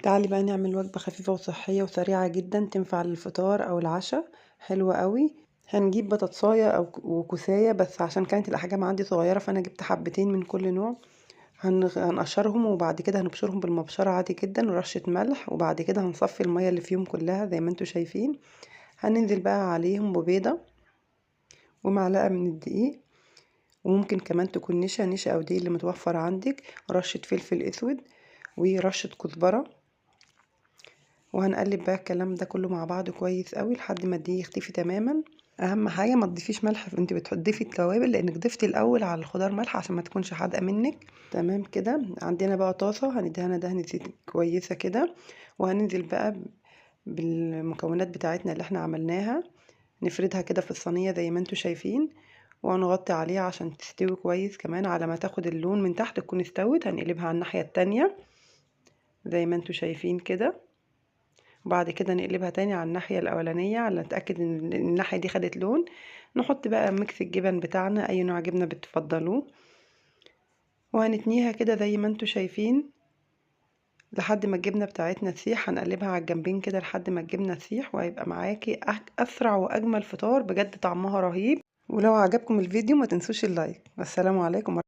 تعالي بقى نعمل وجبة خفيفة وصحية وسريعة جدا، تنفع للفطار او العشاء. حلوة قوي. هنجيب بطاطساية او وكوساية، بس عشان كانت الاحجام عندي صغيرة فانا جبت حبتين من كل نوع. هنقشرهم وبعد كده هنبشرهم بالمبشرة عادي جدا ورشة ملح، وبعد كده هنصفي المية اللي فيهم كلها زي ما انتوا شايفين. هننزل بقى عليهم ببيضة ومعلقة من الدقيق، وممكن كمان تكون نشا او دي اللي متوفر عندك، رشة فلفل اسود ورشة كزبرة. وهنقلب بقى الكلام ده كله مع بعض كويس قوي لحد ما الدقيق يختفي تماما. اهم حاجه ما تضيفيش ملح وانت بتضيفي التوابل، لانك ضفتي الاول على الخضار ملح عشان ما تكونش حادقه منك. تمام كده. عندنا بقى طاسه هندهنها دهنه زيت كويسه كده، وهننزل بقى بالمكونات بتاعتنا اللي احنا عملناها. نفردها كده في الصينيه زي ما انتوا شايفين، وهنغطي عليها عشان تستوي كويس. كمان على ما تاخد اللون من تحت تكون استوت، هنقلبها على الناحيه التانية زي ما انتوا شايفين كده. وبعد كده نقلبها تاني على الناحية الأولانية على نتأكد ان الناحية دي خدت لون. نحط بقى ميكس الجبن بتاعنا، أي نوع جبنة بتفضلوه، وهنتنيها كده زي ما انتوا شايفين لحد ما الجبنة بتاعتنا تسيح. هنقلبها على الجنبين كده لحد ما الجبنة تسيح، وهيبقى معاكي أسرع وأجمل فطار، بجد طعمها رهيب. ولو عجبكم الفيديو ما تنسوش اللايك. والسلام عليكم.